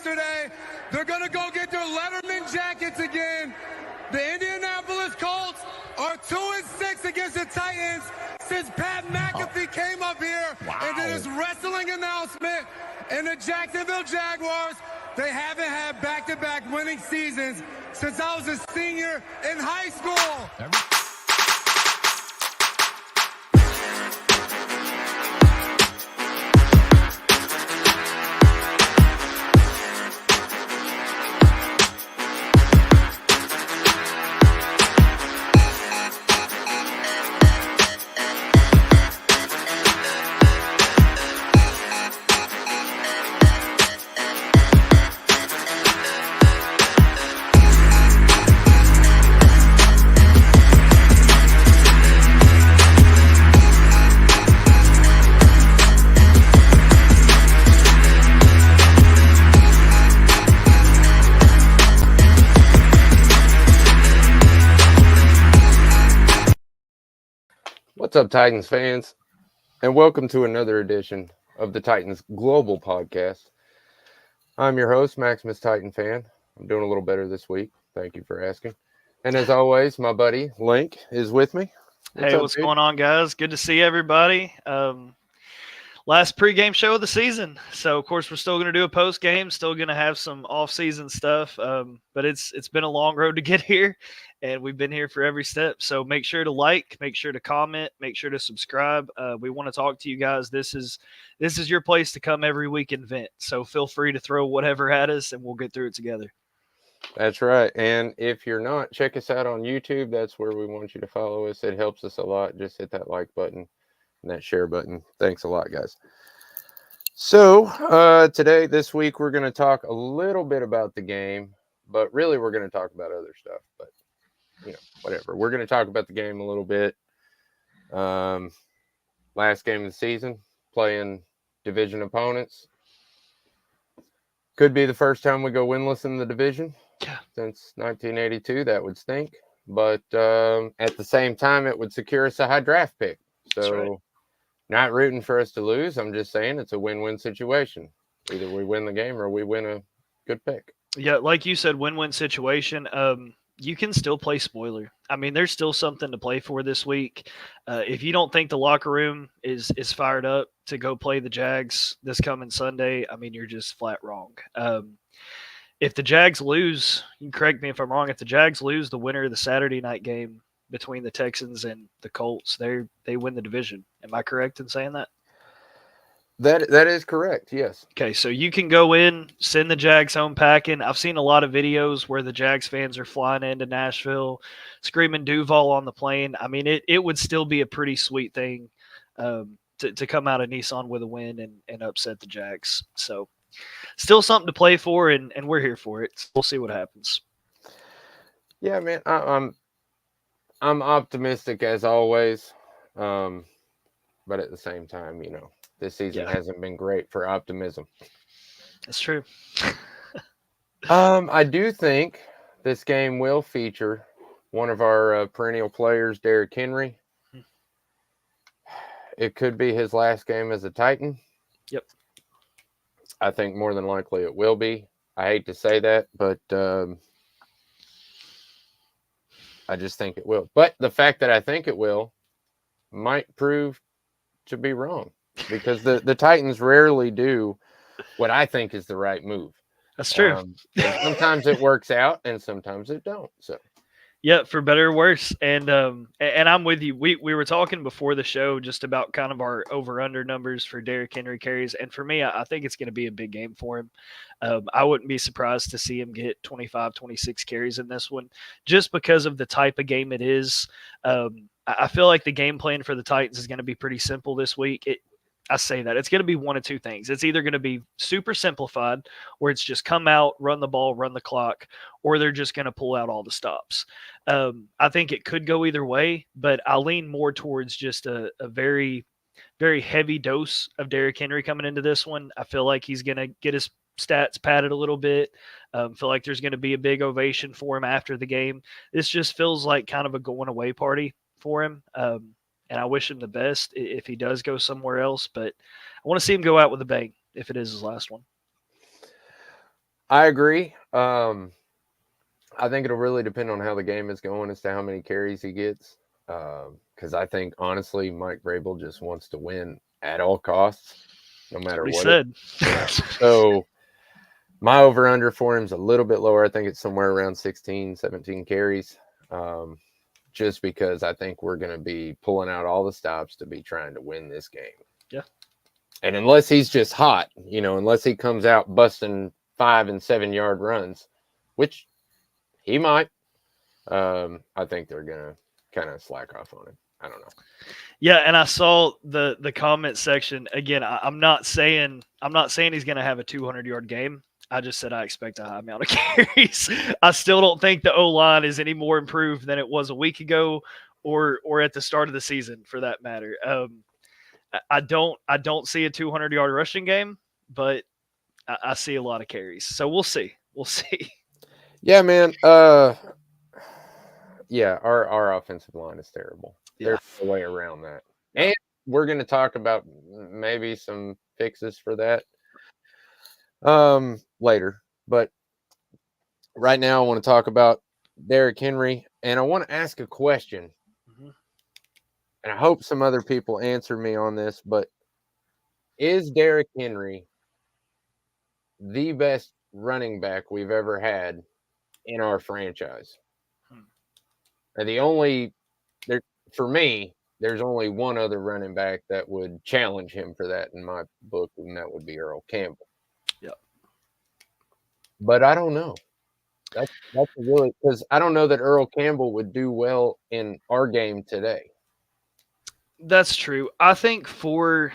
yesterday. They're going to go get their Letterman jackets again. The Indianapolis Colts are 2-6 against the Titans since Pat McAfee came up here and did his wrestling announcement. And the Jacksonville Jaguars, they haven't had back-to-back winning seasons since I was a senior in high school. What's up, Titans fans, and welcome to another edition of the Titans Global Podcast. I'm your host, Maximus Titan Fan. I'm doing a little better this week. Thank you for asking. And as always, my buddy Link is with me. What's going on, guys? Good to see everybody. Last pregame show of the season. So, of course, we're still going to do a post-game, still going to have some off-season stuff. But it's been a long road to get here, and we've been here for every step. So make sure to like, make sure to comment, make sure to subscribe. We want to talk to you guys. This is your place to come every week and vent. So feel free to throw whatever at us, and we'll get through it together. That's right. And if you're not, check us out on YouTube. That's where we want you to follow us. It helps us a lot. Just hit that like button and that share button. Thanks a lot, guys. So this week, we're going to talk a little bit about the game, but really we're going to talk about other stuff. But, whatever. We're going to talk about the game a little bit. Last game of the season, playing division opponents. Could be the first time we go winless in the division since 1982. That would stink. But at the same time, it would secure us a high draft pick. So not rooting for us to lose. I'm just saying it's a win-win situation. Either we win the game or we win a good pick. Yeah, like you said, win-win situation. You can still play spoiler. I mean, there's still something to play for this week. If you don't think the locker room is fired up to go play the Jags this coming Sunday, I mean, you're just flat wrong. If the Jags lose, you can correct me if I'm wrong, if the Jags lose the winner of the Saturday night game between the Texans and the Colts, they win the division. Am I correct in saying that? That is correct, yes. Okay, so you can go in, send the Jags home packing. I've seen a lot of videos where the Jags fans are flying into Nashville, screaming Duval on the plane. I mean, it would still be a pretty sweet thing to come out of Nissan with a win and upset the Jags. So still something to play for, and we're here for it. So we'll see what happens. Yeah, man, I'm optimistic as always, but at the same time, this season hasn't been great for optimism. That's true. I do think this game will feature one of our perennial players, Derrick Henry. It could be his last game as a Titan. Yep. I think more than likely it will be. I hate to say that, but I just think it will. But the fact that I think it will might prove to be wrong, because the Titans rarely do what I think is the right move. That's true. Sometimes it works out and sometimes it don't. So yeah, for better or worse. And I'm with you. We were talking before the show just about kind of our over-under numbers for Derrick Henry carries. And for me, I think it's going to be a big game for him. I wouldn't be surprised to see him get 25, 26 carries in this one, just because of the type of game it is. I feel like the game plan for the Titans is going to be pretty simple this week. I say that. It's going to be one of two things. It's either going to be super simplified, where it's just come out, run the ball, run the clock, or they're just going to pull out all the stops. I think it could go either way, but I lean more towards just a very, very heavy dose of Derrick Henry coming into this one. I feel like he's going to get his stats padded a little bit. Feel like there's going to be a big ovation for him after the game. This just feels like kind of a going away party for him. And I wish him the best if he does go somewhere else. But I want to see him go out with a bang if it is his last one. I agree. I think it'll really depend on how the game is going as to how many carries he gets. Because I think, honestly, Mike Vrabel just wants to win at all costs, no matter What he what. said. So my over-under for him is a little bit lower. I think it's somewhere around 16, 17 carries. Just because I think we're going to be pulling out all the stops to be trying to win this game. Yeah. And unless he's just hot, unless he comes out busting 5 and 7 yard runs, which he might, I think they're going to kind of slack off on him. I don't know. Yeah, and I saw the comment section again. I'm not saying he's going to have a 200-yard game. I just said I expect a high amount of carries. I still don't think the O-line is any more improved than it was a week ago, or at the start of the season, for that matter. I don't see a 200-yard rushing game, but I see a lot of carries. So we'll see. We'll see. Yeah, man. Yeah, our offensive line is terrible. Yeah. There's no way around that. And we're going to talk about maybe some fixes for that later. But right now I want to talk about Derrick Henry, and I want to ask a question. Mm-hmm. And I hope some other people answer me on this, but is Derrick Henry the best running back we've ever had in our franchise? And for me, there's only one other running back that would challenge him for that in my book, and that would be Earl Campbell. Yep. But I don't know. That's really, because I don't know that Earl Campbell would do well in our game today. That's true. I think for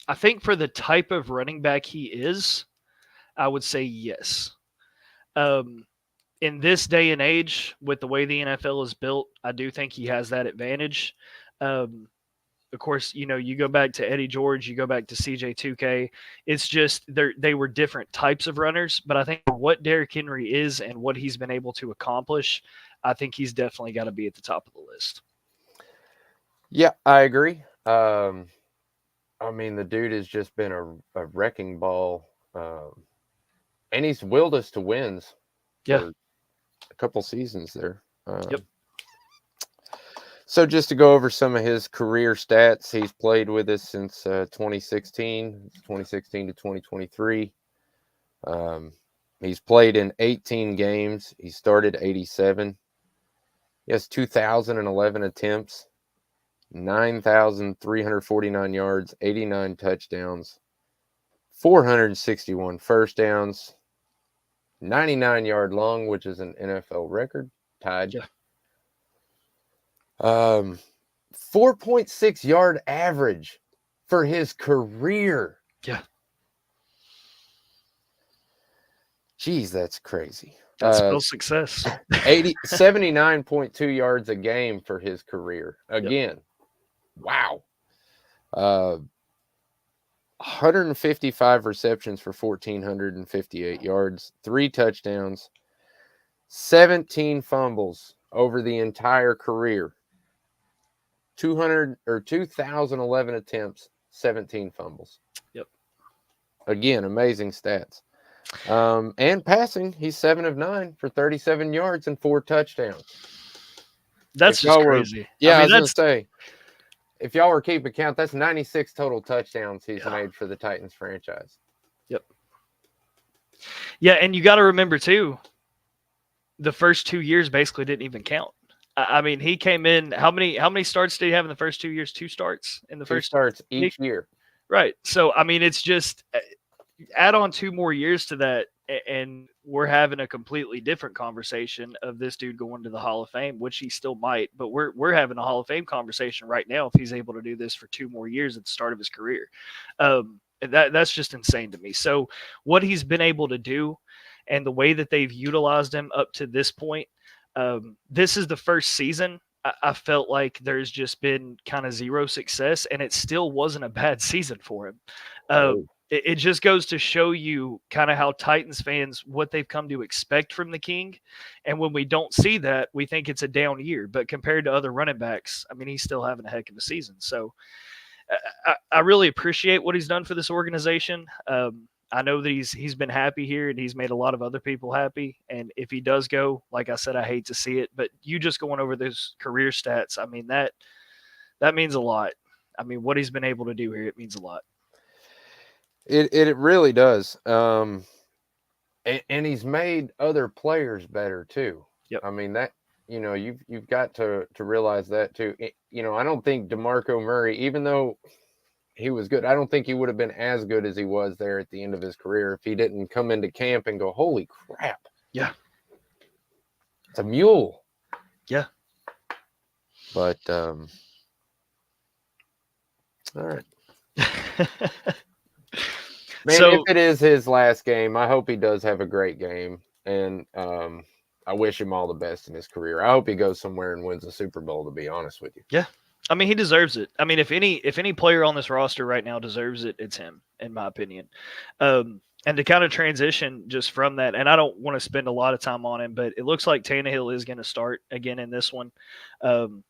the type of running back he is, I would say yes. In this day and age, with the way the NFL is built, I do think he has that advantage. Of course, you go back to Eddie George, you go back to CJ2K. It's just they were different types of runners, but I think for what Derrick Henry is and what he's been able to accomplish, I think he's definitely got to be at the top of the list. Yeah, I agree. I mean, the dude has just been a wrecking ball, and he's willed us to wins. Yeah, for a couple seasons there. Yep. So just to go over some of his career stats, he's played with us since 2016 to 2023. He's played in 18 games. He started 87. He has 2,011 attempts, 9,349 yards, 89 touchdowns, 461 first downs, 99-yard long, which is an NFL record, tied. Yeah. 4.6 yard average for his career. Yeah. Jeez, that's crazy. That's still success. 79.2 yards a game for his career. Again, wow. 155 receptions for 1,458 yards, 3 touchdowns, 17 fumbles over the entire career. 2,011 attempts, 17 fumbles. Yep. Again, amazing stats. And passing, he's 7 of 9 for 37 yards and 4 touchdowns. That's just crazy. I was going to say, if y'all were keeping count, that's 96 total touchdowns he's made for the Titans franchise. Yep. Yeah, and you got to remember, too, the first 2 years basically didn't even count. I mean, he came in. How many starts did he have in the first 2 years? 2 starts in the first. 2 starts each year. Right. So I mean, it's just add on 2 more years to that, and we're having a completely different conversation of this dude going to the Hall of Fame, which he still might. But we're having a Hall of Fame conversation right now if he's able to do this for 2 more years at the start of his career. That's just insane to me. So what he's been able to do, and the way that they've utilized him up to this point. This is the first season I felt like there's just been kind of zero success, and it still wasn't a bad season for him. It just goes to show you kind of how Titans fans, what they've come to expect from the King. And when we don't see that, we think it's a down year. But compared to other running backs, I mean, he's still having a heck of a season. So I really appreciate what he's done for this organization. I I know that he's been happy here and he's made a lot of other people happy. And if he does go, like I said, I hate to see it, but you just going over those career stats, I mean, that means a lot. I mean, what he's been able to do here, it means a lot. It really does. And he's made other players better too. Yep. I mean, that, you've got to realize that too. I don't think DeMarco Murray, even though he was good, I don't think he would have been as good as he was there at the end of his career if he didn't come into camp and go, holy crap. Yeah. It's a mule. Yeah. But, all right. Man, So, if it is his last game, I hope he does have a great game. And I wish him all the best in his career. I hope he goes somewhere and wins a Super Bowl, to be honest with you. yeah. I mean, he deserves it. I mean, if any player on this roster right now deserves it, it's him, in my opinion. And to kind of transition just from that, and I don't want to spend a lot of time on him, but it looks like Tannehill is going to start again in this one. And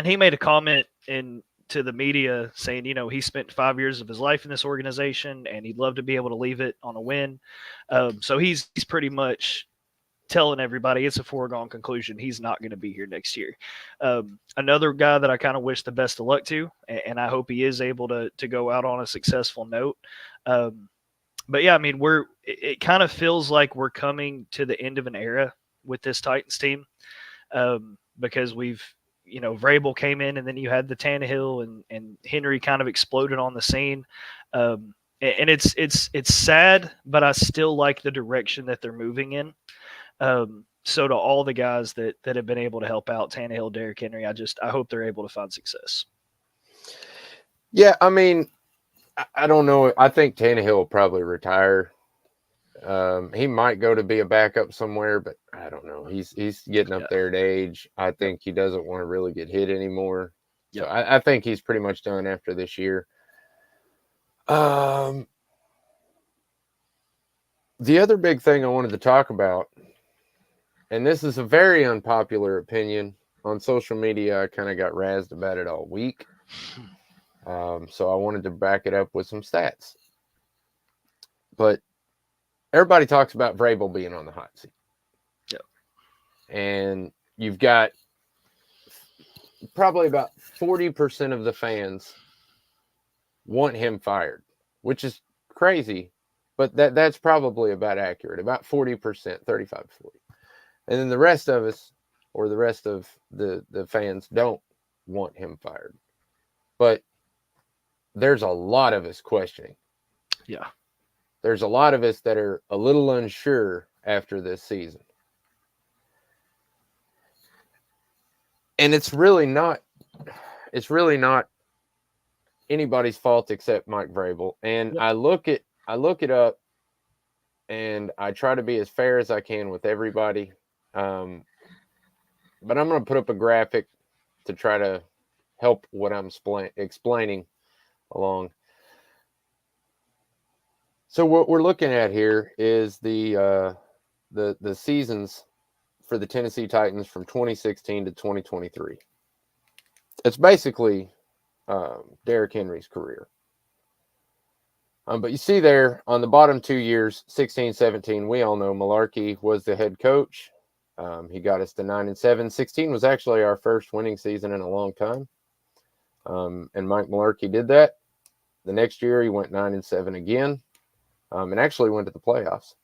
he made a comment to the media saying, he spent 5 years of his life in this organization and he'd love to be able to leave it on a win. So he's pretty much telling everybody it's a foregone conclusion. He's not going to be here next year. Another guy that I kind of wish the best of luck to, and I hope he is able to go out on a successful note. But yeah, I mean, it kind of feels like we're coming to the end of an era with this Titans team, because we've, Vrabel came in and then you had the Tannehill and Henry kind of exploded on the scene. And it's sad, but I still like the direction that they're moving in. So to all the guys that have been able to help out Tannehill, Derrick Henry, I hope they're able to find success. Yeah, I mean, I don't know. I think Tannehill will probably retire. He might go to be a backup somewhere, but I don't know. He's getting up there in age. I think he doesn't want to really get hit anymore. So I think he's pretty much done after this year. The other big thing I wanted to talk about, and this is a very unpopular opinion on social media. I kind of got razzed about it all week. So I wanted to back it up with some stats. But everybody talks about Vrabel being on the hot seat. Yep. And you've got probably about 40% of the fans want him fired, which is crazy, but that's probably about accurate, about 40%, 35, 40. And then the rest of us, or the rest of the fans, don't want him fired. But there's a lot of us questioning. Yeah. There's a lot of us that are a little unsure after this season. And it's really not anybody's fault except Mike Vrabel. And I look it up and I try to be as fair as I can with everybody. But I'm going to put up a graphic to try to help what I'm explaining along. So what we're looking at here is the seasons for the Tennessee Titans from 2016 to 2023. It's basically Derrick Henry's career. But you see there on the bottom 2 years, 16, 17, we all know Mularkey was the head coach. He got us to 9-7. 16 was actually our first winning season in a long time. And Mike Mularkey did that. The next year he went 9-7 again. And actually went to the playoffs.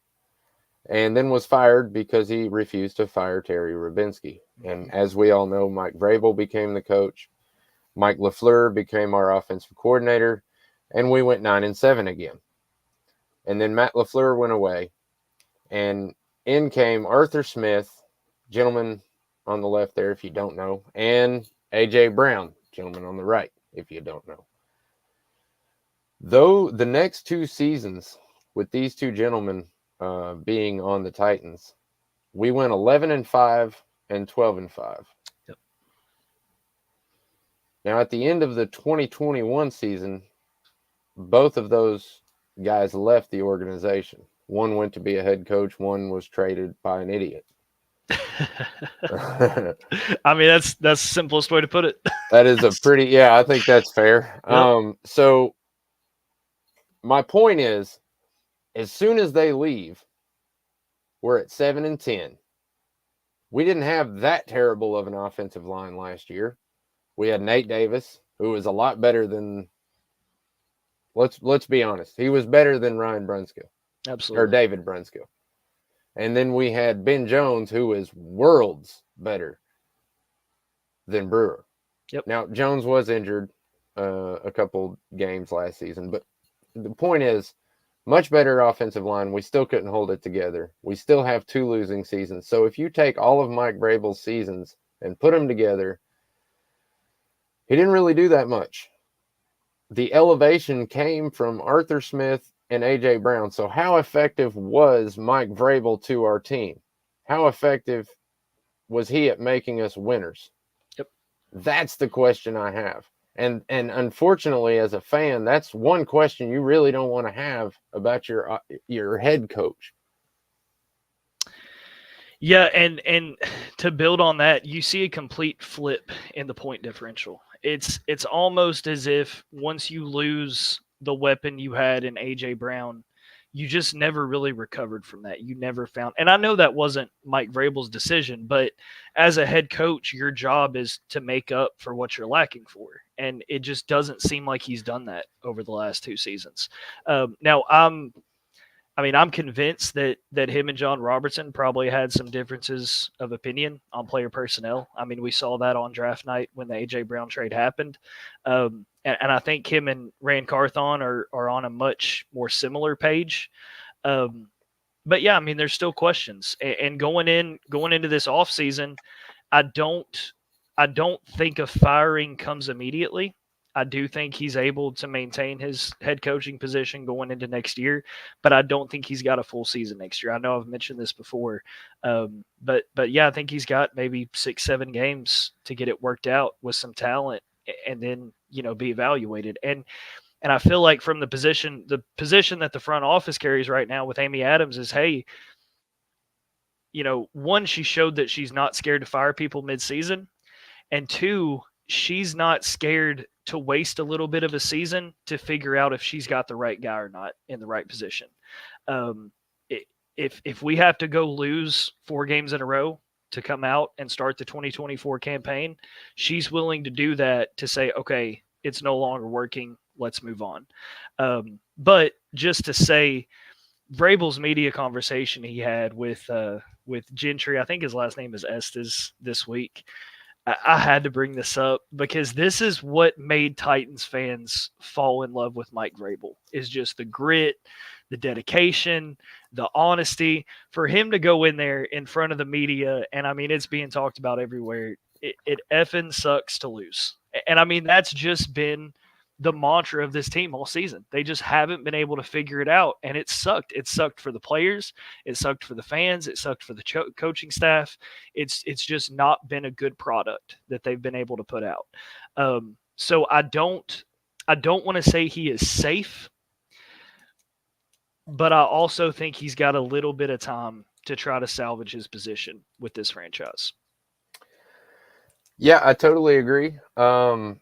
And then was fired because he refused to fire Terry Rubinsky. And as we all know, Mike Vrabel became the coach. Mike LaFleur became our offensive coordinator. And we went 9-7 again. And then Matt LaFleur went away. And in came Arthur Smith, gentleman on the left there, if you don't know, and A.J. Brown, gentleman on the right, if you don't know. Though the next two seasons, with these two gentlemen being on the Titans, we went 11-5 and 12-5. Yep. Now, at the end of the 2021 season, both of those guys left the organization. One went to be a head coach. One was traded by an idiot. I mean, that's the simplest way to put it. That is a pretty, I think that's fair. Yep. So my point is, as soon as they leave, we're at 7-10. We didn't have that terrible of an offensive line last year. We had Nate Davis, who was a lot better than, let's be honest, he was better than Ryan Brunskill. Absolutely. Or David Brunskill. And then we had Ben Jones, who is worlds better than Brewer. Yep. Now, Jones was injured a couple games last season, but the point is, much better offensive line. We still couldn't hold it together. We still have 2 losing seasons. So if you take all of Mike Vrabel's seasons and put them together, he didn't really do that much. The elevation came from Arthur Smith and A.J. Brown. So how effective was Mike Vrabel to our team? How effective was he at making us winners? Yep. That's the question I have. And unfortunately, as a fan, that's one question you really don't want to have about your head coach. Yeah, and to build on that, you see a complete flip in the point differential. It's almost as if once you lose the weapon you had in A.J. Brown, you just never really recovered from that. You never found, and I know that wasn't Mike Vrabel's decision, but as a head coach, your job is to make up for what you're lacking for. And it just doesn't seem like he's done that over the last 2 seasons. Now, I'm convinced that him and John Robertson probably had some differences of opinion on player personnel. I mean, we saw that on draft night when the A.J. Brown trade happened. And I think him and Rand Carthon are on a much more similar page. But yeah, I mean, there's still questions. And going into this offseason, I don't think a firing comes immediately. I do think he's able to maintain his head coaching position going into next year, but I don't think he's got a full season next year. I know I've mentioned this before, but yeah, I think he's got maybe 6-7 games to get it worked out with some talent, and then be evaluated. And I feel like from the position that the front office carries right now with Amy Adams is, hey, one, she showed that she's not scared to fire people mid-season, and 2, she's not scared to waste a little bit of a season to figure out if she's got the right guy or not in the right position. If we have to go lose 4 games in a row to come out and start the 2024 campaign, she's willing to do that to say, okay, it's no longer working. Let's move on. But just to say, Vrabel's media conversation he had with Gentry, I think his last name is Estes, this week. I had to bring this up because this is what made Titans fans fall in love with Mike Vrabel, is just the grit, the dedication, the honesty. For him to go in there in front of the media, and I mean, it's being talked about everywhere, it effing sucks to lose. And I mean, that's just been the mantra of this team all season. They just haven't been able to figure it out, and it sucked. It sucked for the players. It sucked for the fans. It sucked for the coaching staff. It's just not been a good product that they've been able to put out. So I don't want to say he is safe, but I also think he's got a little bit of time to try to salvage his position with this franchise. Yeah, I totally agree.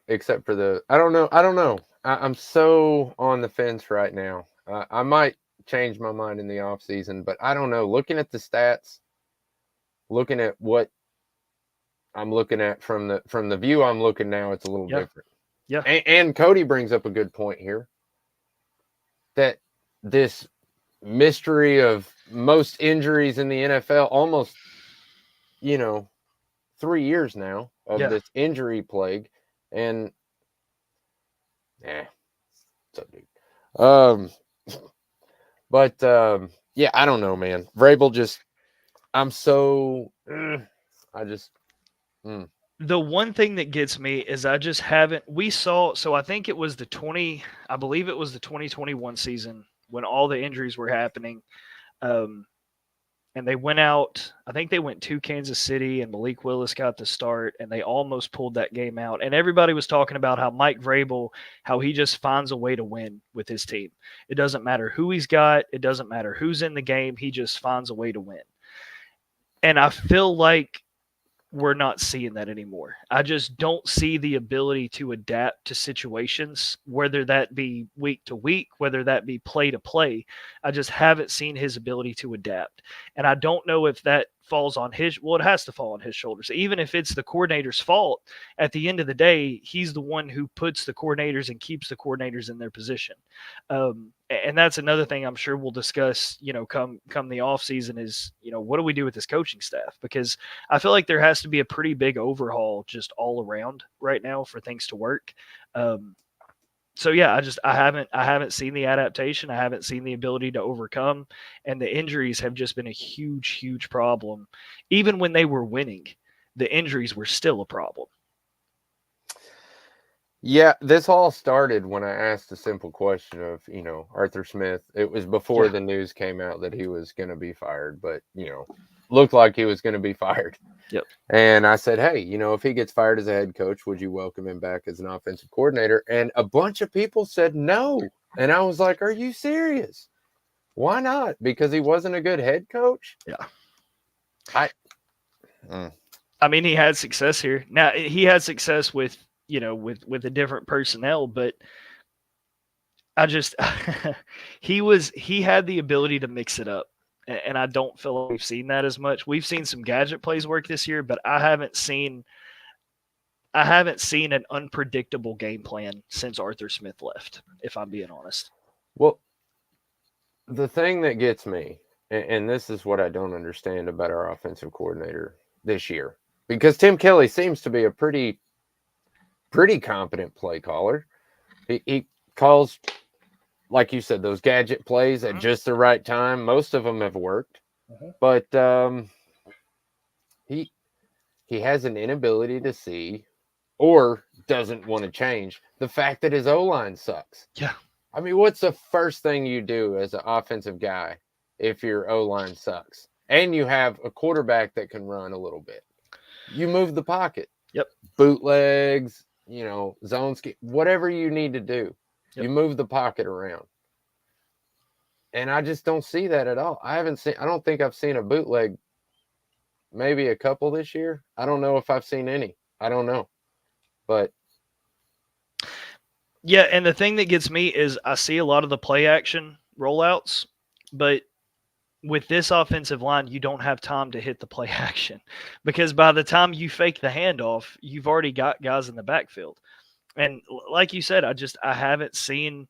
Except for I don't know. I'm so on the fence right now. I might change my mind in the off season, but I don't know. Looking at the stats, looking at what I'm looking at from the view I'm looking now, it's a little different. Yeah. And Cody brings up a good point here, that this mystery of most injuries in the NFL, almost, 3 years now of this injury plague, and what's up, dude? Yeah, I don't know, man. Vrabel just, I'm so, The one thing that gets me is I just haven't, so I think it was I believe it was the 2021 season when all the injuries were happening. And they went out, I think they went to Kansas City, and Malik Willis got the start, and they almost pulled that game out. And everybody was talking about how Mike Vrabel, how he just finds a way to win with his team. It doesn't matter who he's got. It doesn't matter who's in the game. He just finds a way to win. And I feel like we're not seeing that anymore. I just don't see the ability to adapt to situations, whether that be week to week, whether that be play to play. I just haven't seen his ability to adapt. And I don't know if that falls on his, well, it has to fall on his shoulders. Even if it's the coordinator's fault, at the end of the day, he's the one who puts the coordinators and keeps the coordinators in their position. And that's another thing I'm sure we'll discuss, come the off season is, what do we do with this coaching staff? Because I feel like there has to be a pretty big overhaul just all around right now for things to work. So yeah, I haven't seen the adaptation. I haven't seen the ability to overcome, and the injuries have just been a huge problem. Even when they were winning, the injuries were still a problem. Yeah, this all started when I asked a simple question of, Arthur Smith. It was before the news came out that he was going to be fired, but, looked like he was going to be fired. Yep. And I said, hey, if he gets fired as a head coach, would you welcome him back as an offensive coordinator? And a bunch of people said no. And I was like, are you serious? Why not? Because he wasn't a good head coach? Yeah. I mean, he had success here. Now, he had success with a different personnel, but I just he had the ability to mix it up, and I don't feel like we've seen that as much. We've seen some gadget plays work this year, but I haven't seen an unpredictable game plan since Arthur Smith left, if I'm being honest. Well, the thing that gets me, and this is what I don't understand about our offensive coordinator this year, because Tim Kelly seems to be a pretty competent play caller. He calls, like you said, those gadget plays at just the right time. Most of them have worked, but he has an inability to see, or doesn't want to change, the fact that his O-line sucks. Yeah. I mean, what's the first thing you do as an offensive guy if your O-line sucks and you have a quarterback that can run a little bit? You move the pocket. Yep. Bootlegs, zone scheme, whatever you need to do. Yep. You move the pocket around. And I just don't see that at all. I don't think I've seen a bootleg, maybe a couple this year. I don't know if I've seen any. I don't know. But yeah, and the thing that gets me is I see a lot of the play action rollouts, but with this offensive line, you don't have time to hit the play action, because by the time you fake the handoff, you've already got guys in the backfield. And like you said, I haven't seen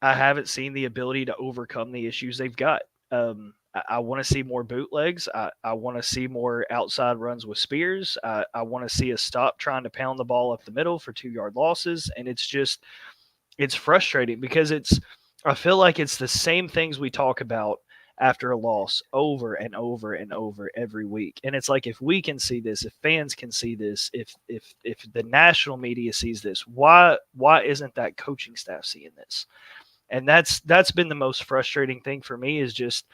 the ability to overcome the issues they've got. I want to see more bootlegs. I want to see more outside runs with spears. I want to see us stop trying to pound the ball up the middle for 2-yard losses. And it's frustrating because I feel like it's the same things we talk about after a loss over and over and over every week. And it's like, if we can see this, if fans can see this, if the national media sees this, why isn't that coaching staff seeing this? And that's been the most frustrating thing for me, is just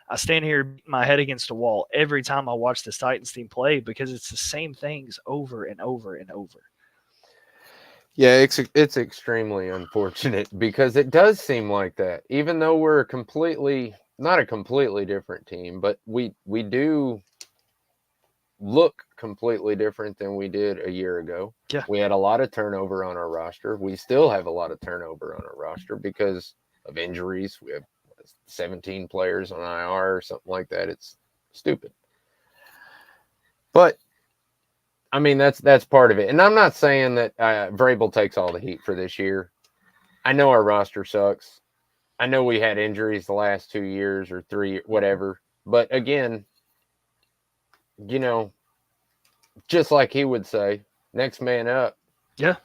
I stand here beating my head against a wall every time I watch this Titans team play, because it's the same things over and over and over. Yeah, it's extremely unfortunate, because it does seem like that. Even though we're not a completely different team, but we do look completely different than we did a year ago. Yeah. We had a lot of turnover on our roster. We still have a lot of turnover on our roster because of injuries. We have 17 players on IR or something like that. It's stupid. But I mean, that's part of it. And I'm not saying that Vrabel takes all the heat for this year. I know our roster sucks. I know we had injuries the last 2 years or 3, whatever. But again, just like he would say, next man up. Yeah.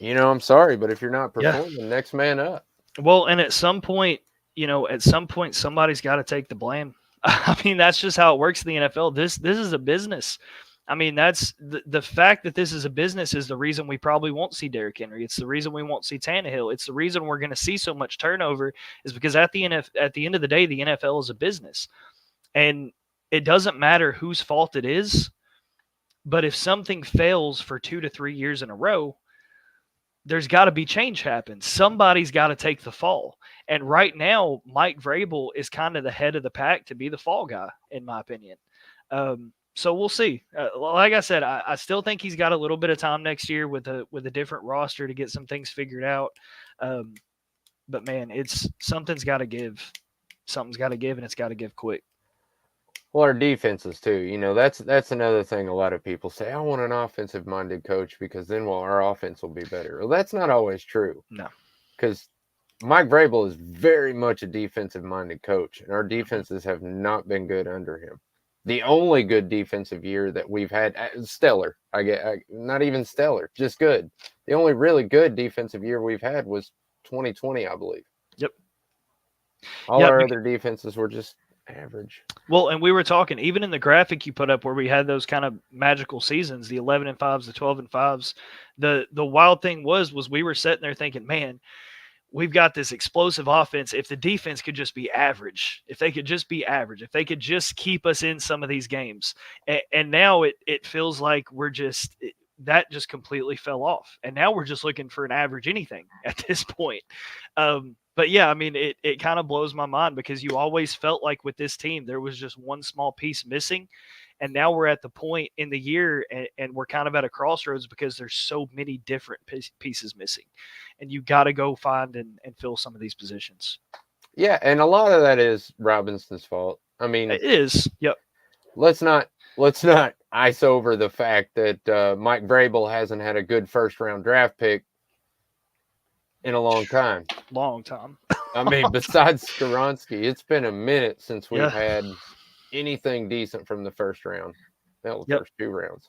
I'm sorry, but if you're not performing, next man up. Well, and at some point, somebody's got to take the blame. I mean, that's just how it works in the NFL. This is a business. I mean, that's the fact that this is a business is the reason we probably won't see Derrick Henry. It's the reason we won't see Tannehill. It's the reason we're going to see so much turnover, is because at the end of the day, the NFL is a business, and it doesn't matter whose fault it is. But if something fails for 2 to 3 years in a row, there's got to be change happen. Somebody's got to take the fall. And right now, Mike Vrabel is kind of the head of the pack to be the fall guy, in my opinion. So we'll see. Like I said, I still think he's got a little bit of time next year with a different roster to get some things figured out. But man, something's got to give. Something's got to give, and it's got to give quick. Well, our defenses too. You know, that's another thing. A lot of people say, "I want an offensive-minded coach because then, well, our offense will be better." Well, that's not always true. No, because Mike Vrabel is very much a defensive-minded coach, and our defenses have not been good under him. The only good defensive year that we've had, stellar. Not even stellar, just good. The only really good defensive year we've had was 2020, I believe. Yep. All our other defenses were just average. Well, and we were talking even in the graphic you put up where we had those kind of magical seasons, the 11-5s, the 12-5s. The wild thing was we were sitting there thinking, man, we've got this explosive offense. If the defense could just be average, if they could just be average, if they could just keep us in some of these games, and now it feels like that just completely fell off, and now we're just looking for an average anything at this point. But yeah, I mean, it kind of blows my mind because you always felt like with this team, there was just one small piece missing. And now we're at the point in the year and we're kind of at a crossroads because there's so many different pieces missing. And you got to go find and fill some of these positions. Yeah, and a lot of that is Robinson's fault. I mean, it is. Yep. Let's not ice over the fact that Mike Vrabel hasn't had a good first-round draft pick in a long time. I mean, besides Skoronski, it's been a minute since we've had anything decent from the first round. The first 2 rounds.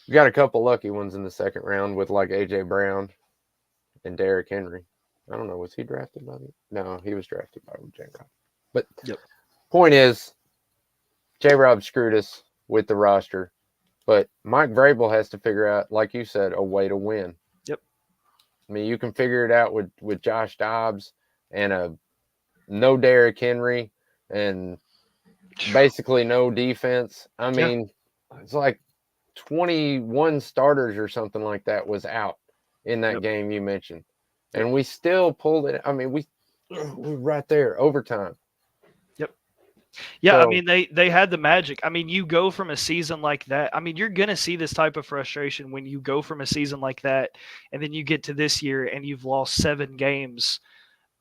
We got a couple lucky ones in the second round with like A.J. Brown and Derrick Henry. I don't know, was he drafted by me? No, he was drafted by J-Rob. But point is, J-Rob screwed us with the roster. But Mike Vrabel has to figure out, like you said, a way to win. I mean, you can figure it out with Josh Dobbs and no Derrick Henry and basically no defense. I mean, it's like 21 starters or something like that was out in that game you mentioned. And we still pulled it. I mean, we're right there, overtime. Yeah, so, I mean, they had the magic. I mean, you go from a season like that. I mean, you're going to see this type of frustration when you go from a season like that, and then you get to this year and you've lost 7 games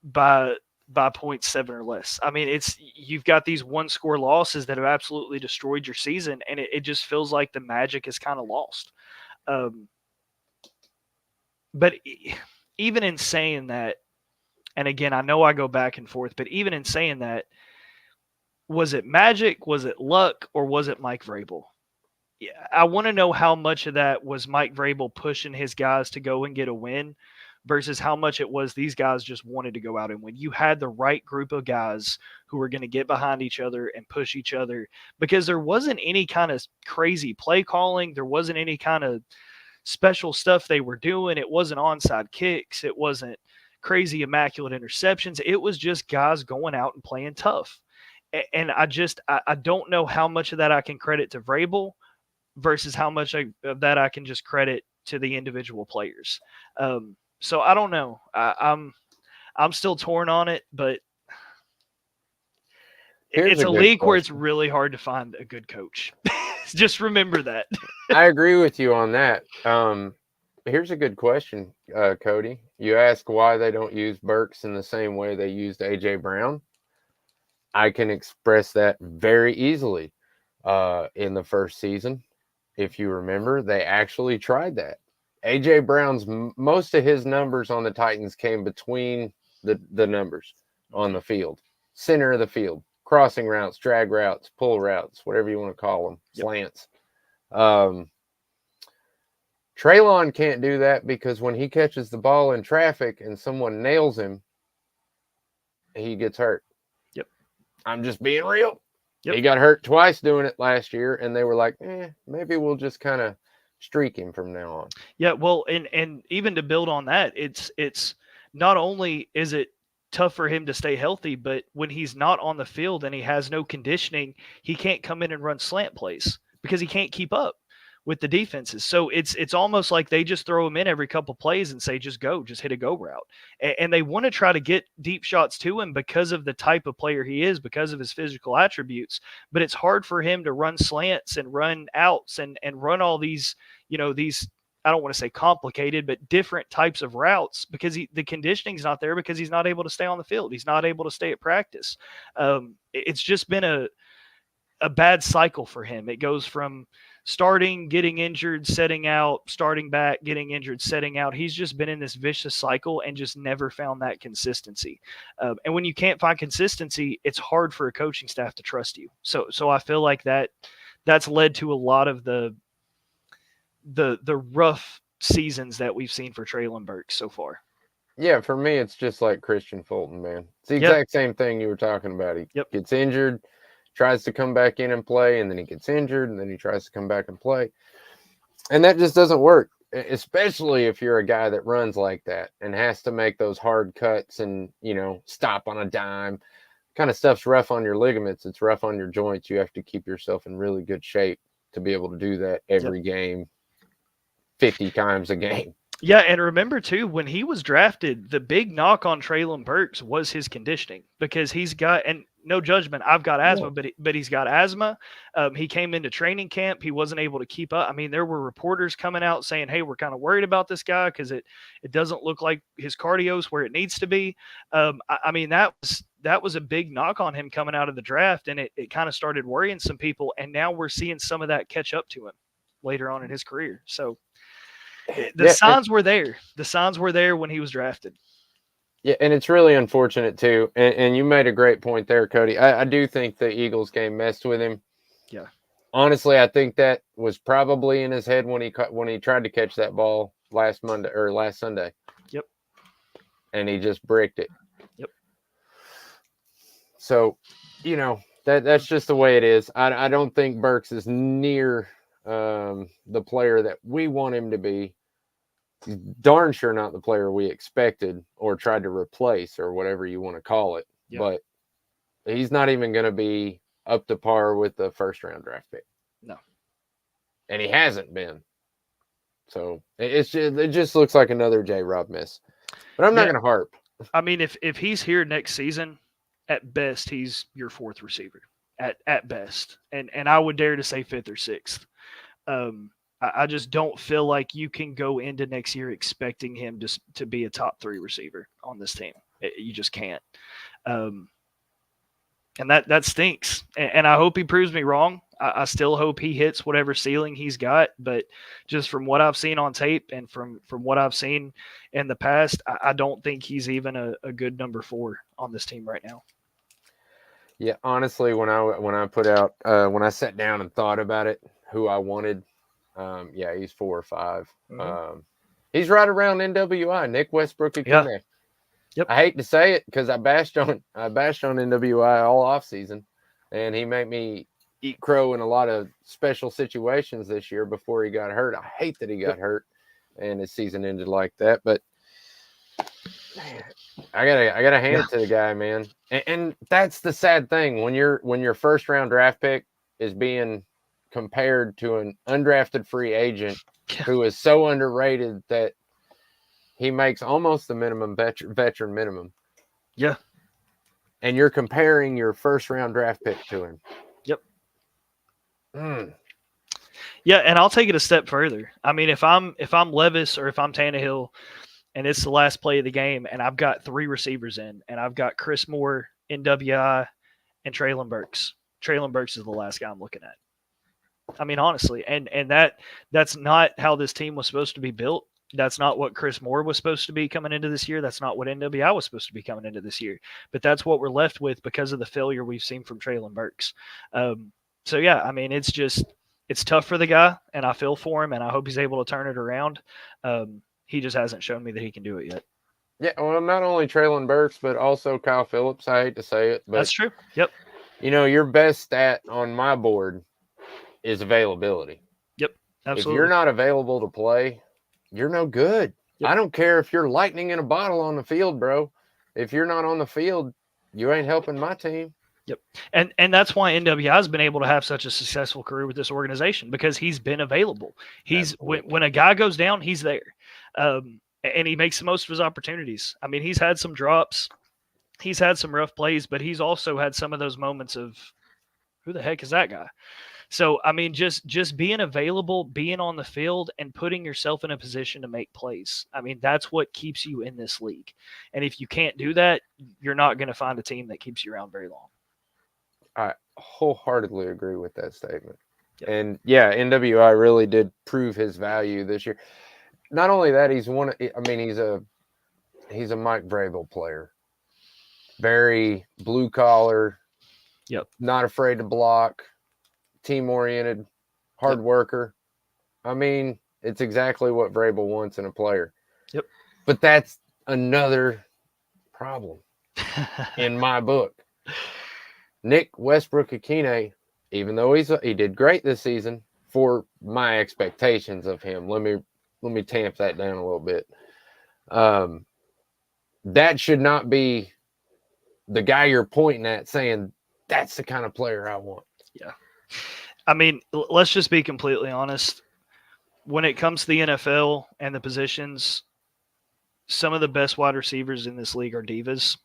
by 0.7 or less. I mean, you've got these 1-score losses that have absolutely destroyed your season, and it just feels like the magic is kind of lost. But even in saying that, and again, I know I go back and forth, but even in saying that, was it magic? Was it luck? Or was it Mike Vrabel? Yeah, I want to know how much of that was Mike Vrabel pushing his guys to go and get a win versus how much it was these guys just wanted to go out and win. You had the right group of guys who were going to get behind each other and push each other because there wasn't any kind of crazy play calling. There wasn't any kind of special stuff they were doing. It wasn't onside kicks. It wasn't crazy immaculate interceptions. It was just guys going out and playing tough. And I don't know how much of that I can credit to Vrabel versus how much of that I can just credit to the individual players. So I don't know. I'm still torn on it, but it's a league where it's really hard to find a good coach. Just remember that. I agree with you on that. Here's a good question, Cody. You ask why they don't use Burks in the same way they used A.J. Brown. I can express that very easily. In the first season, if you remember, they actually tried that. A.J. Brown's most of his numbers on the Titans came between the numbers on the field, center of the field, crossing routes, drag routes, pull routes, whatever you want to call them, slants. Treylon can't do that because when he catches the ball in traffic and someone nails him, he gets hurt. I'm just being real. He got hurt twice doing it last year, and they were like, maybe we'll just kind of streak him from now on. Yeah, well, and even to build on that, it's not only is it tough for him to stay healthy, but when he's not on the field and he has no conditioning, he can't come in and run slant plays because he can't keep up. with the defenses. So it's almost like they just throw him in every couple plays and say, just go, just hit a go route. And they want to try to get deep shots to him because of the type of player he is, because of his physical attributes. But it's hard for him to run slants and run outs and run all these, these, I don't want to say complicated, but different types of routes because the conditioning's not there because he's not able to stay on the field. He's not able to stay at practice. It's just been a bad cycle for him. It goes from starting, getting injured, setting out, starting back, getting injured, setting out. He's just been in this vicious cycle and just never found that consistency. And when you can't find consistency, it's hard for a coaching staff to trust you. So I feel like that's led to a lot of the rough seasons that we've seen for Treylon Burks so far. Yeah, for me, it's just like Christian Fulton, man. It's the exact same thing you were talking about. He gets injured, tries to come back in and play, and then he gets injured, and then he tries to come back and play. And that just doesn't work, especially if you're a guy that runs like that and has to make those hard cuts and, stop on a dime. Kind of stuff's rough on your ligaments. It's rough on your joints. You have to keep yourself in really good shape to be able to do that every game, 50 times a game. Yeah, and remember, too, when he was drafted, the big knock on Treylon Burks was his conditioning because he's got – and no judgment, I've got asthma, but he's got asthma. He came into training camp. He wasn't able to keep up. I mean, there were reporters coming out saying, hey, we're kind of worried about this guy because it doesn't look like his cardio's where it needs to be. I mean, that was a big knock on him coming out of the draft, and it kind of started worrying some people, and now we're seeing some of that catch up to him later on in his career. So – the signs were there. The signs were there when he was drafted. Yeah, and it's really unfortunate too. And you made a great point there, Cody. I do think the Eagles game messed with him. Yeah. Honestly, I think that was probably in his head when he tried to catch that ball last Sunday. Yep. And he just bricked it. Yep. So, that's just the way it is. I don't think Burks is near the player that we want him to be. He's darn sure not the player we expected or tried to replace or whatever you want to call it. Yep. But he's not even going to be up to par with the first round draft pick. No. And he hasn't been. So it just looks like another J-Rob miss. But I'm not going to harp. I mean, if he's here next season, at best, he's your fourth receiver. At best. And I would dare to say fifth or sixth. I just don't feel like you can go into next year expecting him to be a top 3 receiver on this team. You just can't. And that stinks. And I hope he proves me wrong. I still hope he hits whatever ceiling he's got. But just from what I've seen on tape and from what I've seen in the past, I don't think he's even a good number 4 on this team right now. Yeah, honestly, when I sat down and thought about it, who I wanted, he's 4 or 5. Mm-hmm. He's right around NWI, Nick Westbrook-Ikhine. Yeah. Yep. I hate to say it because I bashed on NWI all off season, and he made me eat crow in a lot of special situations this year before he got hurt. I hate that he got hurt, and his season ended like that. But man, I gotta hand it to the guy, man. And that's the sad thing when your first round draft pick is being compared to an undrafted free agent who is so underrated that he makes almost the minimum veteran minimum. Yeah. And you're comparing your first round draft pick to him. Yep. Yeah, and I'll take it a step further. I mean, if I'm Levis or if I'm Tannehill and it's the last play of the game and I've got 3 receivers in and I've got Chris Moore, NWI, and Treylon Burks. Treylon Burks is the last guy I'm looking at. I mean, honestly, and that's not how this team was supposed to be built. That's not what Chris Moore was supposed to be coming into this year. That's not what NWI was supposed to be coming into this year. But that's what we're left with because of the failure we've seen from Treylon Burks. So, yeah, I mean, it's tough for the guy, and I feel for him, and I hope he's able to turn it around. He just hasn't shown me that he can do it yet. Yeah, well, not only Treylon Burks, but also Kyle Phillips. I hate to say it, but that's true. Yep. Your best stat on my board is availability. Yep, absolutely. If you're not available to play, you're no good. Yep. I don't care if you're lightning in a bottle on the field, bro. If you're not on the field, you ain't helping my team. And that's why NWI has been able to have such a successful career with this organization, because he's been available. He's when a guy goes down, he's there, and he makes the most of his opportunities. I mean, he's had some drops, he's had some rough plays, but he's also had some of those moments of, who the heck is that guy? So I mean, just being available, being on the field, and putting yourself in a position to make plays. I mean, that's what keeps you in this league. And if you can't do that, you're not going to find a team that keeps you around very long. I wholeheartely agree with that statement. Yep. And yeah, NWI really did prove his value this year. Not only that, he's a Mike Vrabel player. Very blue collar. Yep. Not afraid to block, team oriented, hard worker. I mean, it's exactly what Vrabel wants in a player. Yep. But that's another problem in my book. Nick Westbrook-Ikhine, even though he did great this season for my expectations of him, let me tamp that down a little bit. That should not be the guy you're pointing at saying that's the kind of player I want. Yeah. I mean, let's just be completely honest. When it comes to the NFL and the positions, some of the best wide receivers in this league are divas.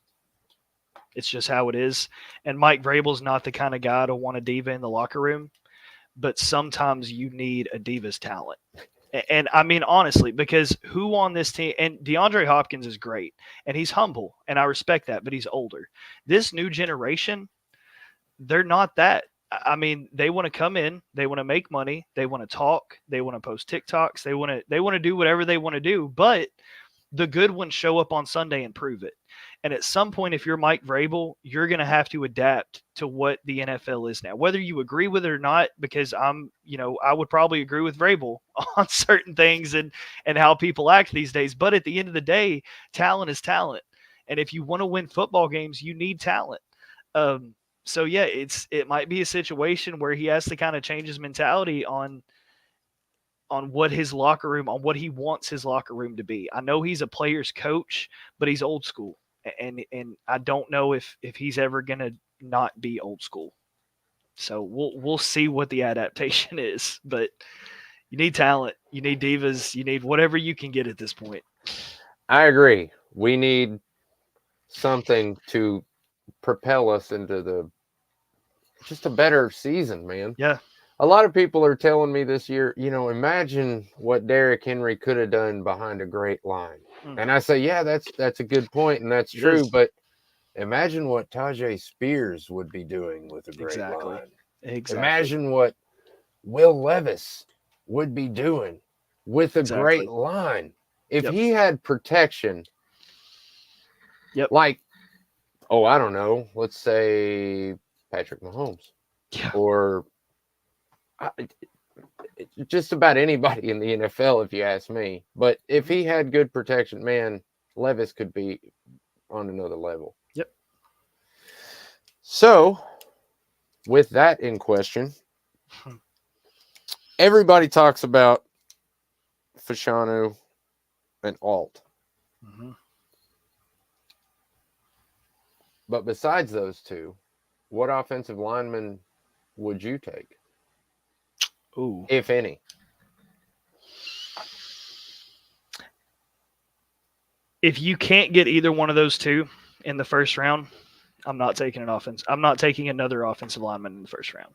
It's just how it is. And Mike Vrabel's not the kind of guy to want a diva in the locker room, but sometimes you need a diva's talent. And I mean, honestly, because who on this team, and DeAndre Hopkins is great, and he's humble, and I respect that, but he's older. This new generation, they're not that. I mean, they want to come in, they want to make money, they want to talk, they want to post TikToks, they want to do whatever they want to do, but the good ones show up on Sunday and prove it. And at some point, if you're Mike Vrabel, you're going to have to adapt to what the NFL is now, whether you agree with it or not, because I would probably agree with Vrabel on certain things and how people act these days. But at the end of the day, talent is talent. And if you want to win football games, you need talent. So yeah, it might be a situation where he has to kind of change his mentality on what his locker room, on what he wants his locker room to be. I know he's a player's coach, but he's old school. And I don't know if he's ever going to not be old school. So we'll see what the adaptation is, but you need talent, you need divas, you need whatever you can get at this point. I agree. We need something to propel us into just a better season, man. Yeah. A lot of people are telling me this year, imagine what Derrick Henry could have done behind a great line. And I say, yeah, that's a good point, and that's true. But imagine what Tajay Spears would be doing with a great line. Exactly. Imagine what Will Levis would be doing with a great line. If he had protection, like, I don't know, let's say Patrick Mahomes, or just about anybody in the NFL, if you ask me. But if he had good protection, man, Levis could be on another level. Yep. So, with that in question, everybody talks about Fashanu and Alt. Mm-hmm. But besides those two, what offensive lineman would you take? Ooh. If any. If you can't get either one of those two in the first round, I'm not taking an offense. I'm not taking another offensive lineman in the first round.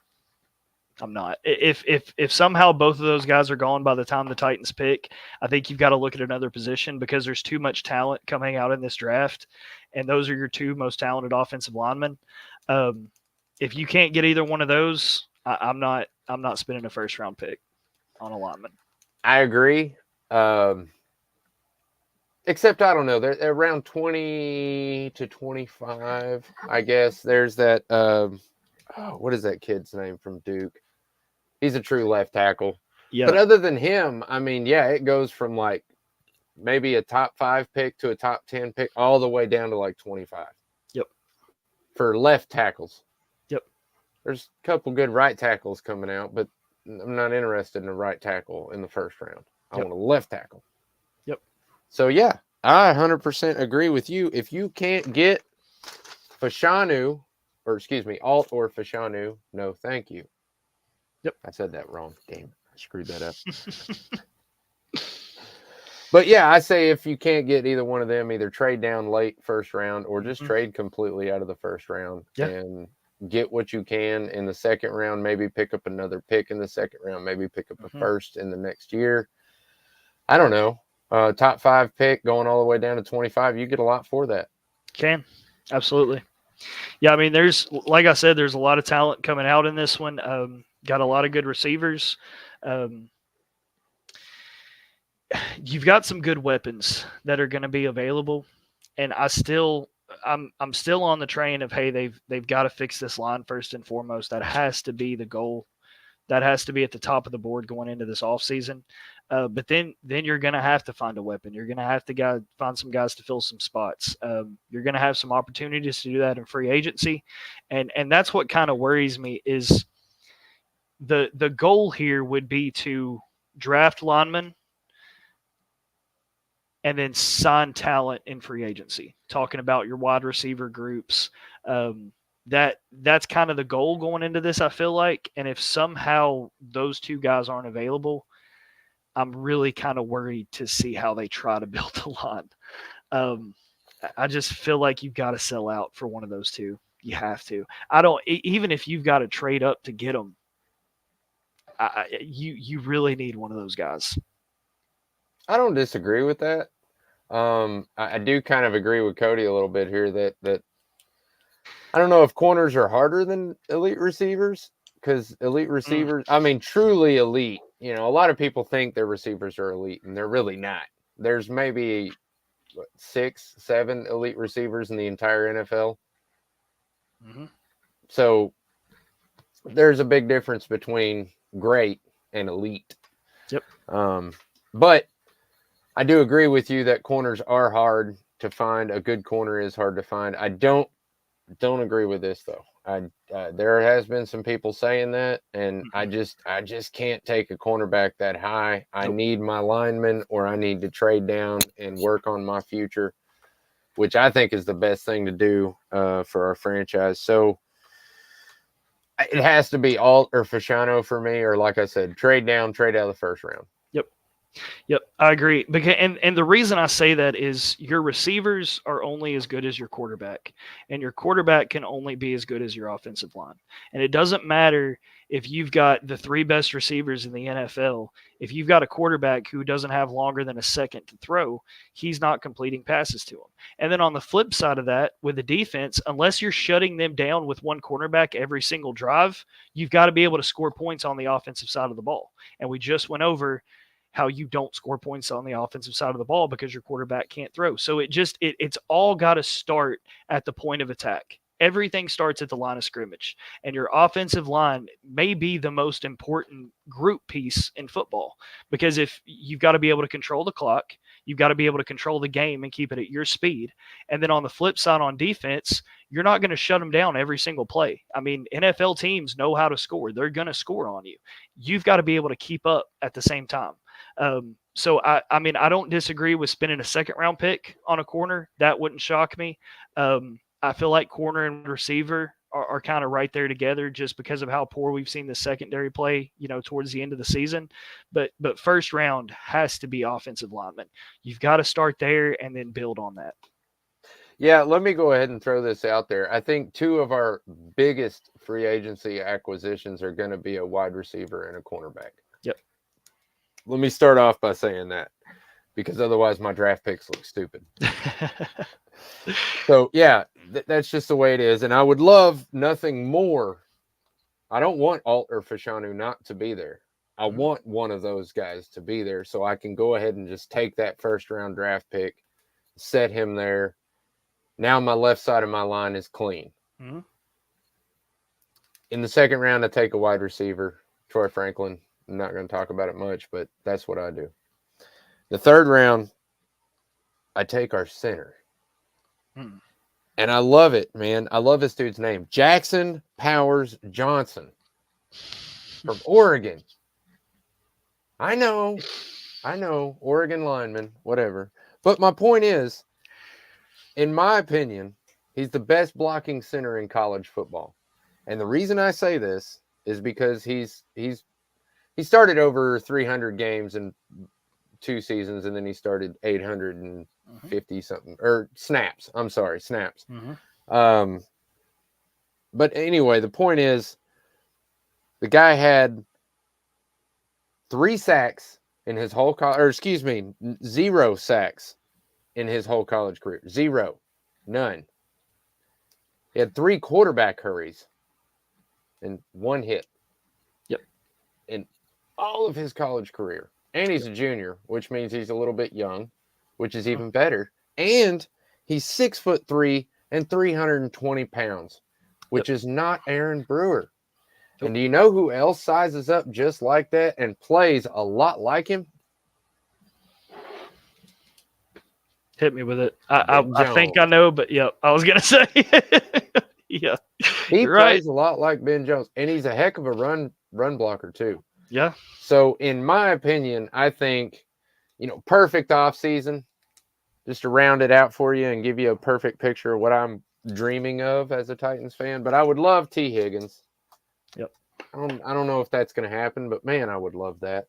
I'm not. If somehow both of those guys are gone by the time the Titans pick, I think you've got to look at another position, because there's too much talent coming out in this draft, and those are your two most talented offensive linemen. If you can't get either one of those, I'm not spending a first round pick on a lineman. I agree. Except I don't know. They're around 20 to 25, I guess. There's that. What is that kid's name from Duke? He's a true left tackle. Yeah. But other than him, I mean, yeah, it goes from like maybe a top 5 pick to a top 10 pick all the way down to like 25. Yep. For left tackles. Yep. There's a couple good right tackles coming out, but I'm not interested in a right tackle in the first round. I want a left tackle. Yep. So, yeah, I 100% agree with you. If you can't get Fashanu Alt or Fashanu. No, thank you. Yep. I said that wrong. Damn, I screwed that up. But yeah, I say if you can't get either one of them, either trade down late first round or just trade completely out of the first round and get what you can in the second round. Maybe pick up another pick in the second round. Maybe pick up a first in the next year. I don't know. Top 5 pick going all the way down to 25. You get a lot for that. Can. Absolutely. Yeah, I mean, like I said, there's a lot of talent coming out in this one. Got a lot of good receivers. You've got some good weapons that are going to be available, and I'm still on the train of, hey, they've got to fix this line first and foremost. That has to be the goal. That has to be at the top of the board going into this offseason. But then you're going to have to find a weapon. You're going to have to find some guys to fill some spots. You're going to have some opportunities to do that in free agency, and that's what kind of worries me is the goal here would be to draft linemen and then sign talent in free agency. Talking about your wide receiver groups, that's kind of the goal going into this, I feel like. And if somehow those two guys aren't available, I'm really kind of worried to see how they try to build the line. I just feel like you've got to sell out for one of those two. You have to. Even if you've got to trade up to get them, you really need one of those guys. I don't disagree with that. I do kind of agree with Cody a little bit here that I don't know if corners are harder than elite receivers, because elite receivers, I mean, truly elite. You know, a lot of people think their receivers are elite, and they're really not. There's maybe 6, 7 elite receivers in the entire NFL. So there's a big difference between great and elite. Yep. But I do agree with you that corners are hard to find. A good corner is hard to find. I don't agree with this though. There has been some people saying that, and I just can't take a cornerback that high. I need my lineman, or I need to trade down and work on my future, which I think is the best thing to do for our franchise. So it has to be Alt or Fashanu for me, or like I said, trade down, trade out of the first round. Yep, I agree. Because and the reason I say that is your receivers are only as good as your quarterback, and your quarterback can only be as good as your offensive line. And it doesn't matter if you've got the 3 best receivers in the NFL. If you've got a quarterback who doesn't have longer than a second to throw, he's not completing passes to him. And then on the flip side of that, with the defense, unless you're shutting them down with one cornerback every single drive, you've got to be able to score points on the offensive side of the ball. And we just went over how you don't score points on the offensive side of the ball because your quarterback can't throw. So it's all got to start at the point of attack. Everything starts at the line of scrimmage, and your offensive line may be the most important group piece in football, because if you've got to be able to control the clock, you've got to be able to control the game and keep it at your speed. And then on the flip side, on defense, you're not going to shut them down every single play. I mean, NFL teams know how to score. They're going to score on you. You've got to be able to keep up at the same time. So I mean, I don't disagree with spending a second round pick on a corner. That wouldn't shock me. I feel like corner and receiver are kind of right there together, just because of how poor we've seen the secondary play, towards the end of the season. But first round has to be offensive lineman. You've got to start there and then build on that. Yeah, let me go ahead and throw this out there. I think 2 of our biggest free agency acquisitions are going to be a wide receiver and a cornerback. Yep. Let me start off by saying that, because otherwise my draft picks look stupid. So, yeah, that's just the way it is. And I would love nothing more. I don't want Alt or Fashanu not to be there. I want one of those guys to be there so I can go ahead and just take that first round draft pick, set him there. Now my left side of my line is clean. Mm-hmm. In the second round, I take a wide receiver, Troy Franklin. I'm not going to talk about it much, but that's what I do. The third round, I take our center. And I love it, man. I love this dude's name. Jackson Powers Johnson from Oregon. I know. Oregon lineman, whatever. But my point is, in my opinion, He's the best blocking center in college football. And the reason I say this is because he started over 300 games in 2 seasons, and then he started 850 something, or snaps. I'm sorry, snaps. But anyway, the point is, the guy had 3 sacks in his whole college, 0 sacks in his whole college career. 0. None. He had 3 quarterback hurries and 1 hit. Yep. In all of his college career. And he's a junior, which means he's a little bit young, which is even better. And he's 6'3" and 320 pounds, which is not Aaron Brewer. And do you know who else sizes up just like that and plays a lot like him? Hit me with it. I think I know, but yeah, I was gonna say, yeah, he You're plays right. a lot like Ben Jones, and he's a heck of a run blocker too. Yeah. So, in my opinion, I think, perfect offseason, just to round it out for you and give you a perfect picture of what I'm dreaming of as a Titans fan. But I would love T. Higgins. Yep. I don't know if that's going to happen, but man, I would love that.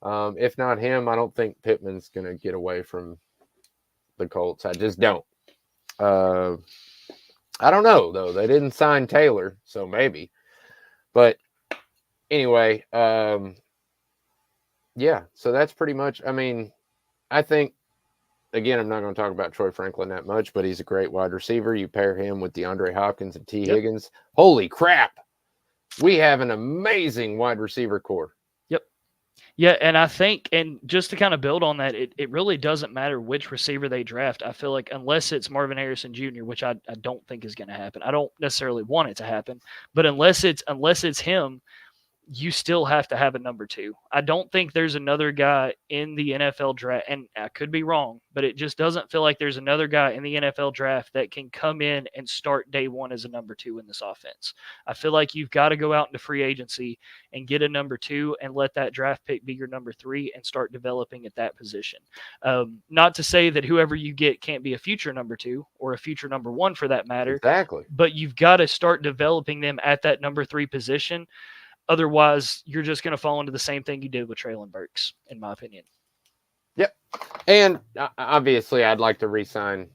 If not him, I don't think Pittman's going to get away from the Colts. I just don't. I don't know, though. They didn't sign Taylor, so maybe. But anyway, yeah, so that's pretty much, I think, again, I'm not going to talk about Troy Franklin that much, but he's a great wide receiver. You pair him with DeAndre Hopkins and T. Higgins. Holy crap. We have an amazing wide receiver core. Yep. Yeah, and I think, and just to kind of build on that, it really doesn't matter which receiver they draft. I feel like unless it's Marvin Harrison Jr., which I don't think is going to happen. I don't necessarily want it to happen, but unless it's him, you still have to have a number 2. I don't think there's another guy in the NFL draft, and I could be wrong, but it just doesn't feel like there's another guy in the NFL draft that can come in and start day 1 as a number 2 in this offense. I feel like you've got to go out into free agency and get a number 2 and let that draft pick be your number 3 and start developing at that position. Not to say that whoever you get can't be a future number 2 or a future number 1 for that matter. Exactly. But you've got to start developing them at that number 3 position. Otherwise, you're just going to fall into the same thing you did with Treylon Burks, in my opinion. Yep. And obviously, I'd like to re-sign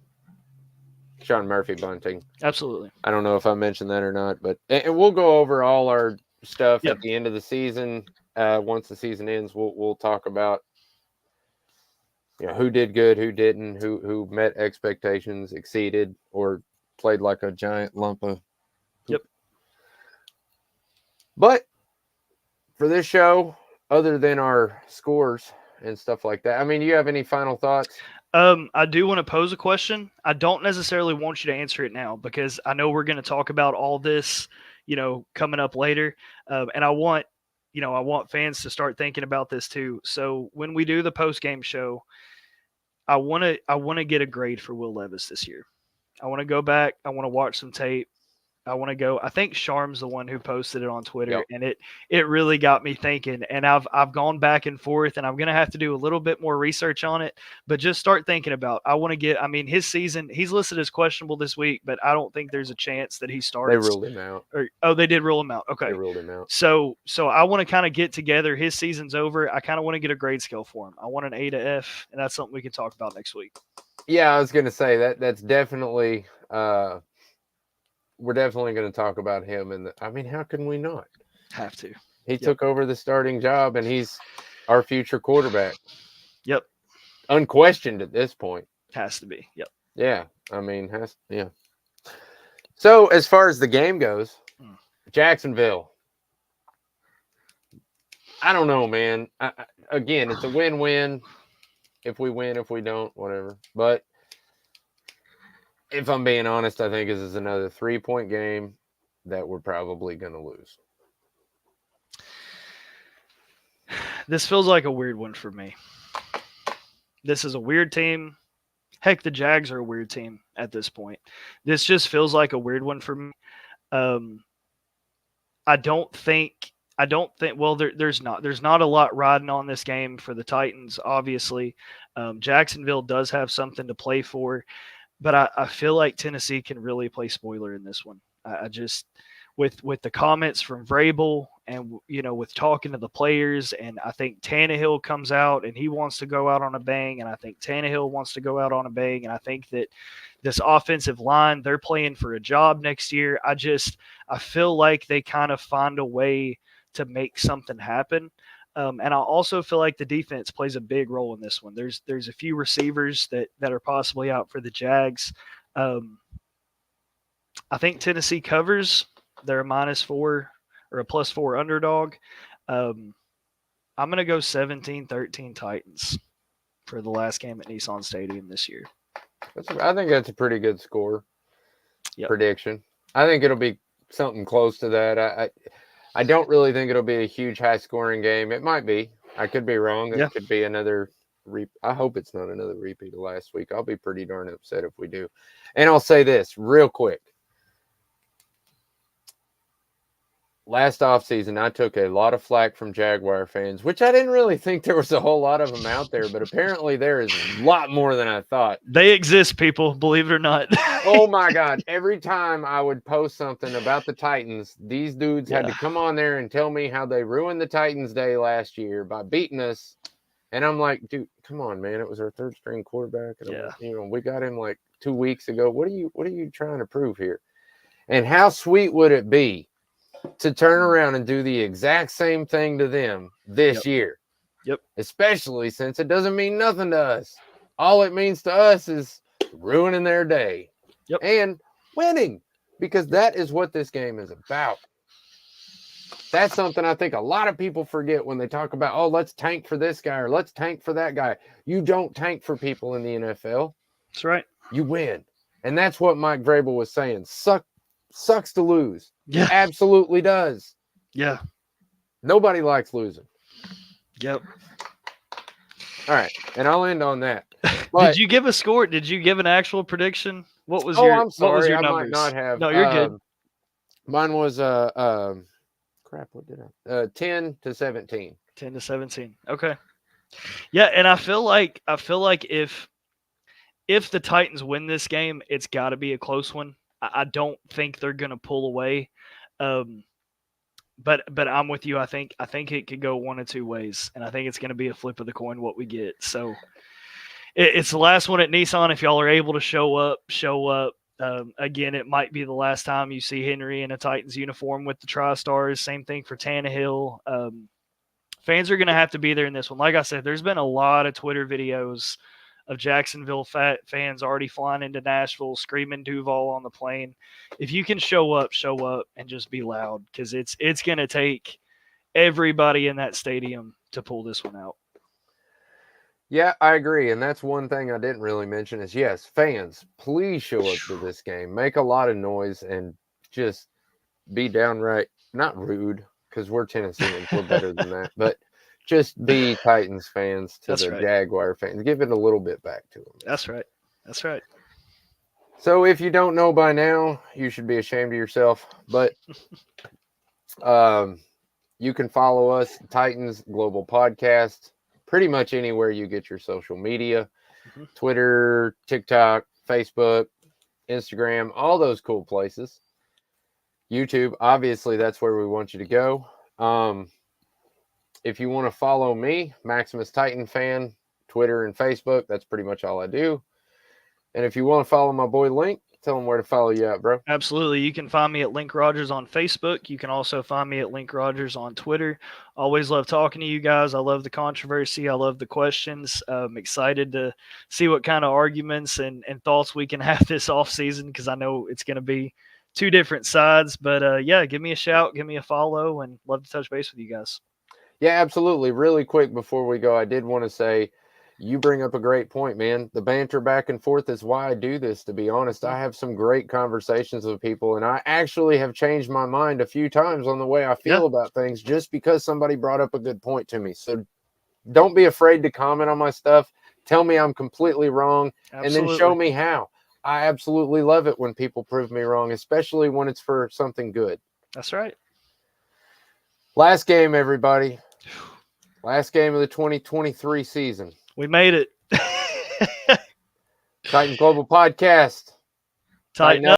Sean Murphy-Bunting. Absolutely. I don't know if I mentioned that or not, but and we'll go over all our stuff Yep. at the end of the season. Once the season ends, we'll talk about who did good, who didn't, who met expectations, exceeded, or played like a giant lump of. Yep. But for this show, other than our scores and stuff like that, you have any final thoughts? I do want to pose a question. I don't necessarily want you to answer it now because I know we're going to talk about all this, coming up later. And I want fans to start thinking about this too. So when we do the post-game show, I want to get a grade for Will Levis this year. I want to go back. I want to watch some tape. I want to go. I think Sharm's the one who posted it on Twitter, Yep. and it really got me thinking. And I've gone back and forth, and I'm going to have to do a little bit more research on it. But just start thinking about. I want to get. His season. He's listed as questionable this week, but I don't think there's a chance that he starts. They ruled him out. They did rule him out. Okay, They ruled him out. So I want to kind of get together. His season's over. I kind of want to get a grade scale for him. I want an A to F, and that's something we can talk about next week. Yeah, I was going to say that's definitely. We're definitely going to talk about him. And how can we not? Have to. He took over the starting job, and he's our future quarterback. Yep. Unquestioned at this point. Has to be. Yep. Yeah. Yeah. So as far as the game goes, Jacksonville. I don't know, man. Again, it's a win-win. If we win, if we don't, whatever. But if I'm being honest, I think this is another 3-point game that we're probably going to lose. This feels like a weird one for me. This is a weird team. Heck, the Jags are a weird team at this point. This just feels like a weird one for me. I don't think. Well, there's not a lot riding on this game for the Titans. Obviously, Jacksonville does have something to play for. but I feel like Tennessee can really play spoiler in this one. I just with the comments from Vrabel and with talking to the players, and I think Tannehill comes out and he wants to go out on a bang, and I think Tannehill wants to go out on a bang, and I think that this offensive line, they're playing for a job next year. I feel like they kind of find a way to make something happen. And I also feel like the defense plays a big role in this one. There's a few receivers that are possibly out for the Jags. I think Tennessee covers. They're a -4 or a +4 underdog. I'm going to go 17-13 Titans for the last game at Nissan Stadium this year. I think that's a pretty good score prediction. I think it'll be something close to that. I don't really think it'll be a huge high-scoring game. It might be. I could be wrong. It could be another I hope it's not another repeat of last week. I'll be pretty darn upset if we do. And I'll say this real quick. Last offseason, I took a lot of flack from Jaguar fans, which I didn't really think there was a whole lot of them out there, but apparently there is a lot more than I thought. They exist, people, believe it or not. Oh, my God. Every time I would post something about the Titans, these dudes had to come on there and tell me how they ruined the Titans' day last year by beating us. And I'm like, dude, come on, man. It was our third-string quarterback. And we got him like 2 weeks ago. What are you trying to prove here? And how sweet would it be to turn around and do the exact same thing to them this year? Yep. Especially since it doesn't mean nothing to us. All it means to us is ruining their day. Yep. And winning, because that is what this game is about. That's something I think a lot of people forget when they talk about, oh, let's tank for this guy or let's tank for that guy. You don't tank for people in the NFL. That's right. You win. And that's what Mike Vrabel was saying. Sucks to lose. Yeah. Absolutely does. Yeah. Nobody likes losing. Yep. All right. And I'll end on that. But, did you give a score? Did you give an actual prediction? What was I'm sorry. What was your I numbers? might not have. No, you're good. Mine was crap. What did I? 10-17. 10-17. Okay. Yeah, and I feel like if the Titans win this game, it's got to be a close one. I don't think they're going to pull away. But I'm with you. I think it could go one of two ways, and I think it's going to be a flip of the coin what we get. So it's the last one at Nissan. If y'all are able to show up. Again, it might be the last time you see Henry in a Titans uniform with the TriStars. Same thing for Tannehill. Fans are going to have to be there in this one. Like I said, there's been a lot of Twitter videos of Jacksonville fans already flying into Nashville, screaming Duval on the plane. If you can show up and just be loud, because it's going to take everybody in that stadium to pull this one out. Yeah, I agree. And that's one thing I didn't really mention is, yes, fans, please show up to this game. Make a lot of noise and just be downright, not rude, because we're Tennesseans. We're better than that. But just be Titans fans to the Jaguar fans. Give it a little bit back to them. That's right. That's right. So if you don't know by now, you should be ashamed of yourself. But you can follow us, Titans Global Podcast, pretty much anywhere you get your social media, Twitter, TikTok, Facebook, Instagram, all those cool places. YouTube, obviously, that's where we want you to go. If you want to follow me, Maximus Titan Fan, Twitter and Facebook, that's pretty much all I do. And if you want to follow my boy Link, tell him where to follow you at, bro. Absolutely. You can find me at Link Rogers on Facebook. You can also find me at Link Rogers on Twitter. Always love talking to you guys. I love the controversy. I love the questions. I'm excited to see what kind of arguments and thoughts we can have this offseason, because I know it's going to be two different sides. But, yeah, give me a shout, give me a follow, and love to touch base with you guys. Yeah, absolutely. Really quick before we go, I did want to say, you bring up a great point, man. The banter back and forth is why I do this, to be honest. I have some great conversations with people, and I actually have changed my mind a few times on the way I feel about things just because somebody brought up a good point to me. So don't be afraid to comment on my stuff. Tell me I'm completely wrong, and then show me how. I absolutely love it when people prove me wrong, especially when it's for something good. That's right. Last game, everybody. Last game of the 2023 season. We made it. Titans Global Podcast. Tighten up.